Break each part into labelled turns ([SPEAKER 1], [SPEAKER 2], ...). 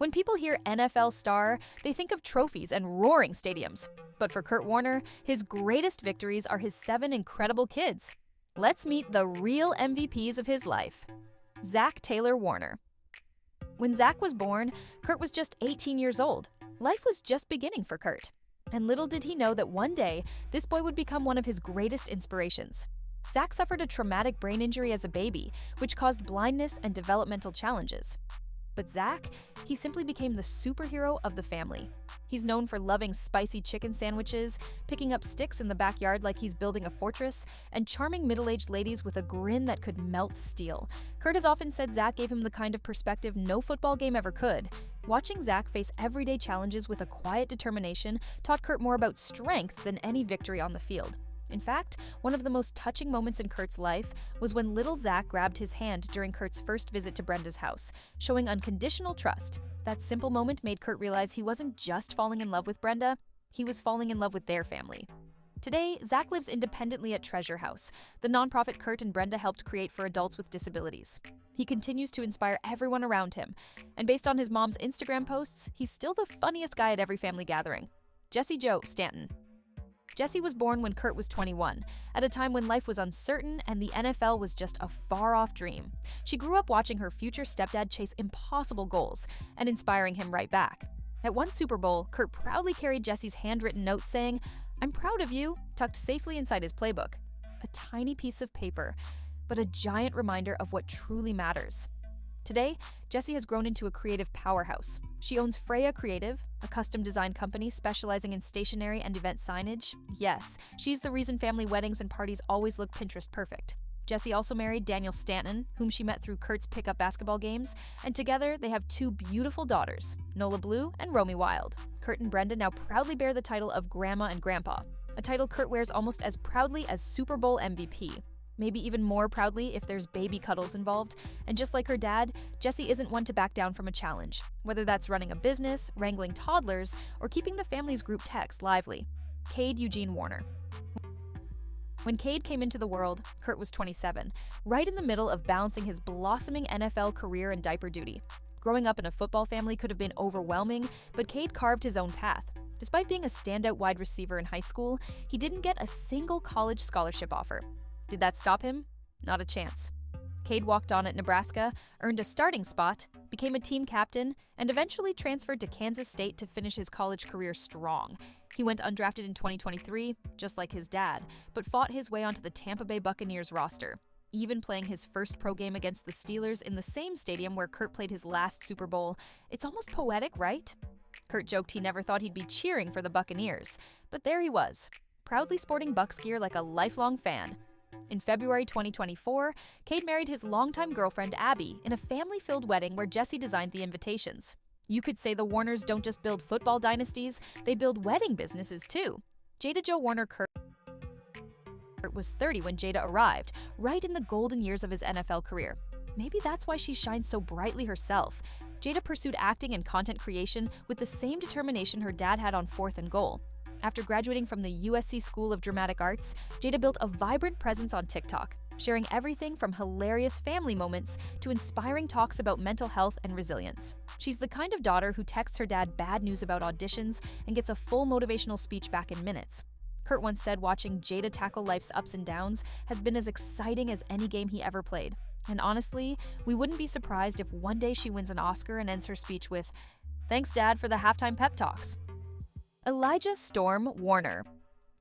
[SPEAKER 1] When people hear NFL star, they think of trophies and roaring stadiums. But for Kurt Warner, his greatest victories are his 7 incredible kids. Let's meet the real MVPs of his life. Zack Taylor Warner. When Zack was born, Kurt was just 18 years old. Life was just beginning for Kurt. And little did he know that one day, this boy would become one of his greatest inspirations. Zack suffered a traumatic brain injury as a baby, which caused blindness and developmental challenges. But Zack, he simply became the superhero of the family. He's known for loving spicy chicken sandwiches, picking up sticks in the backyard like he's building a fortress, and charming middle-aged ladies with a grin that could melt steel. Kurt has often said Zack gave him the kind of perspective no football game ever could. Watching Zack face everyday challenges with a quiet determination taught Kurt more about strength than any victory on the field. In fact, one of the most touching moments in Kurt's life was when little Zack grabbed his hand during Kurt's first visit to Brenda's house, showing unconditional trust. That simple moment made Kurt realize he wasn't just falling in love with Brenda, he was falling in love with their family. Today, Zack lives independently at Treasure House, the nonprofit Kurt and Brenda helped create for adults with disabilities. He continues to inspire everyone around him, and based on his mom's Instagram posts, he's still the funniest guy at every family gathering. Jada Jo Stanton. Jessie was born when Kurt was 21, at a time when life was uncertain and the NFL was just a far-off dream. She grew up watching her future stepdad chase impossible goals and inspiring him right back. At one Super Bowl, Kurt proudly carried Jessie's handwritten note saying, "I'm proud of you," tucked safely inside his playbook. A tiny piece of paper, but a giant reminder of what truly matters. Today, Jessie has grown into a creative powerhouse. She owns Freya Creative, a custom design company specializing in stationery and event signage. Yes, she's the reason family weddings and parties always look Pinterest perfect. Jessie also married Daniel Stanton, whom she met through Kurt's pickup basketball games, and together they have 2 beautiful daughters, Nola Blue and Romy Wild. Kurt and Brenda now proudly bear the title of Grandma and Grandpa, a title Kurt wears almost as proudly as Super Bowl MVP. Maybe even more proudly if there's baby cuddles involved. And just like her dad, Jessie isn't one to back down from a challenge, whether that's running a business, wrangling toddlers, or keeping the family's group text lively. Kade Eugene Warner. When Kade came into the world, Kurt was 27, right in the middle of balancing his blossoming NFL career and diaper duty. Growing up in a football family could have been overwhelming, but Kade carved his own path. Despite being a standout wide receiver in high school, he didn't get a single college scholarship offer. Did that stop him? Not a chance. Kade walked on at Nebraska, earned a starting spot, became a team captain, and eventually transferred to Kansas State to finish his college career strong. He went undrafted in 2023, just like his dad, but fought his way onto the Tampa Bay Buccaneers roster, even playing his first pro game against the Steelers in the same stadium where Kurt played his last Super Bowl. It's almost poetic, right? Kurt joked he never thought he'd be cheering for the Buccaneers, but there he was, proudly sporting Bucs gear like a lifelong fan. In February 2024, Kade married his longtime girlfriend Abby in a family-filled wedding where Jessie designed the invitations. You could say the Warners don't just build football dynasties, they build wedding businesses too. Jada Jo Warner Kurt was 30 when Jada arrived, right in the golden years of his NFL career. Maybe that's why she shines so brightly herself. Jada pursued acting and content creation with the same determination her dad had on 4th and Goal. After graduating from the USC School of Dramatic Arts, Jada built a vibrant presence on TikTok, sharing everything from hilarious family moments to inspiring talks about mental health and resilience. She's the kind of daughter who texts her dad bad news about auditions and gets a full motivational speech back in minutes. Kurt once said watching Jada tackle life's ups and downs has been as exciting as any game he ever played. And honestly, we wouldn't be surprised if one day she wins an Oscar and ends her speech with, "Thanks, Dad, for the halftime pep talks." Elijah Storm Warner.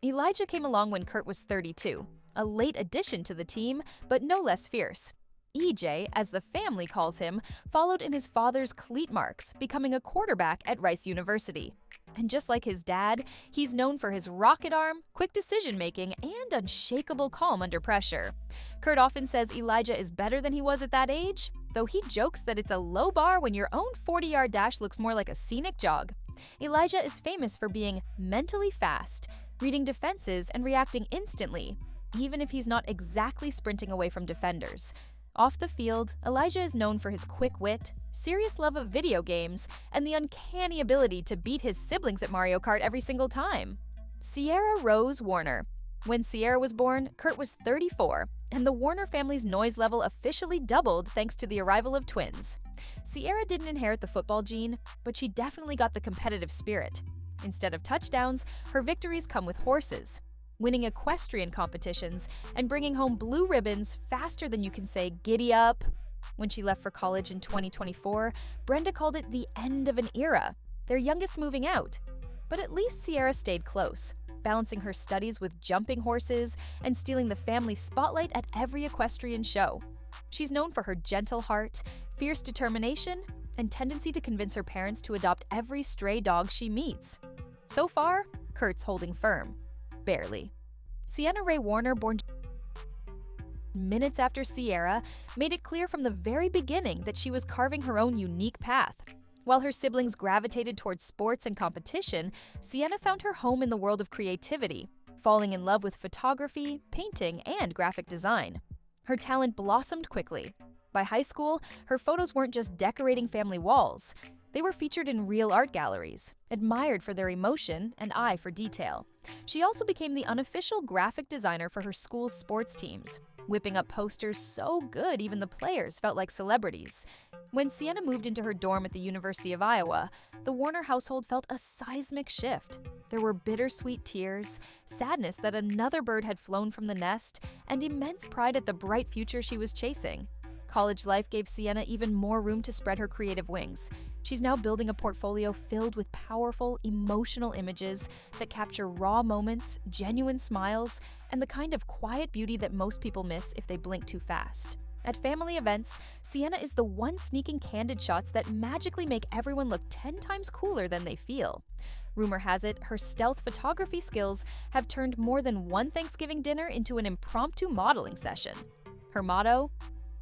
[SPEAKER 1] Elijah came along when Kurt was 32, a late addition to the team, but no less fierce. EJ, as the family calls him, followed in his father's cleat marks, becoming a quarterback at Rice University. And just like his dad, he's known for his rocket arm, quick decision-making, and unshakable calm under pressure. Kurt often says Elijah is better than he was at that age, though he jokes that it's a low bar when your own 40-yard dash looks more like a scenic jog. Elijah is famous for being mentally fast, reading defenses and reacting instantly, even if he's not exactly sprinting away from defenders. Off the field, Elijah is known for his quick wit, serious love of video games, and the uncanny ability to beat his siblings at Mario Kart every single time. Sierra Rose Warner. When Sierra was born, Kurt was 34, and the Warner family's noise level officially doubled thanks to the arrival of twins. Sierra didn't inherit the football gene, but she definitely got the competitive spirit. Instead of touchdowns, her victories come with horses, winning equestrian competitions and bringing home blue ribbons faster than you can say "giddy up." When she left for college in 2024, Brenda called it the end of an era, their youngest moving out. But at least Sierra stayed close, balancing her studies with jumping horses and stealing the family spotlight at every equestrian show. She's known for her gentle heart, fierce determination, and tendency to convince her parents to adopt every stray dog she meets. So far, Kurt's holding firm. Barely. Sienna Rae Warner, born minutes after Sierra, made it clear from the very beginning that she was carving her own unique path. While her siblings gravitated towards sports and competition, Sienna found her home in the world of creativity, falling in love with photography, painting, and graphic design. Her talent blossomed quickly. By high school, her photos weren't just decorating family walls. They were featured in real art galleries, admired for their emotion and eye for detail. She also became the unofficial graphic designer for her school's sports teams, whipping up posters so good even the players felt like celebrities. When Sienna moved into her dorm at the University of Iowa, the Warner household felt a seismic shift. There were bittersweet tears, sadness that another bird had flown from the nest, and immense pride at the bright future she was chasing. College life gave Sienna even more room to spread her creative wings. She's now building a portfolio filled with powerful, emotional images that capture raw moments, genuine smiles, and the kind of quiet beauty that most people miss if they blink too fast. At family events, Sienna is the one sneaking candid shots that magically make everyone look 10 times cooler than they feel. Rumor has it, her stealth photography skills have turned more than one Thanksgiving dinner into an impromptu modeling session. Her motto?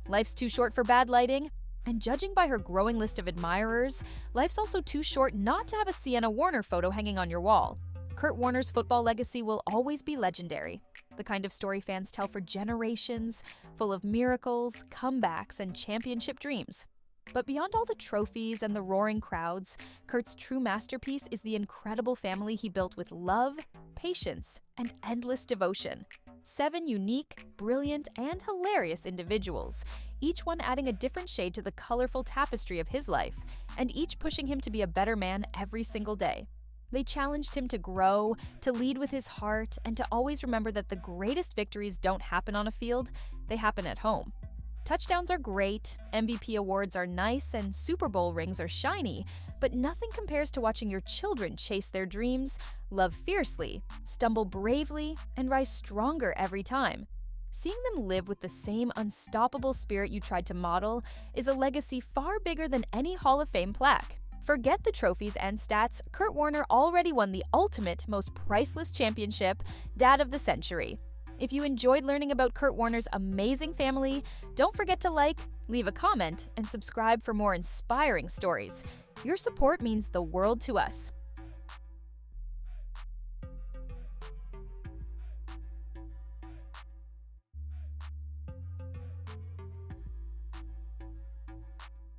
[SPEAKER 1] Life's too short for bad lighting. And judging by her growing list of admirers, life's also too short not to have a Sienna Warner photo hanging on your wall. Kurt Warner's football legacy will always be legendary, the kind of story fans tell for generations, full of miracles, comebacks, and championship dreams. But beyond all the trophies and the roaring crowds, Kurt's true masterpiece is the incredible family he built with love, patience, and endless devotion. 7 unique, brilliant, and hilarious individuals, each one adding a different shade to the colorful tapestry of his life, and each pushing him to be a better man every single day. They challenged him to grow, to lead with his heart, and to always remember that the greatest victories don't happen on a field, they happen at home. Touchdowns are great, MVP awards are nice, and Super Bowl rings are shiny, but nothing compares to watching your children chase their dreams, love fiercely, stumble bravely, and rise stronger every time. Seeing them live with the same unstoppable spirit you tried to model is a legacy far bigger than any Hall of Fame plaque. Forget the trophies and stats, Kurt Warner already won the ultimate, most priceless championship, Dad of the Century. If you enjoyed learning about Kurt Warner's amazing family, don't forget to like, leave a comment, and subscribe for more inspiring stories. Your support means the world to us.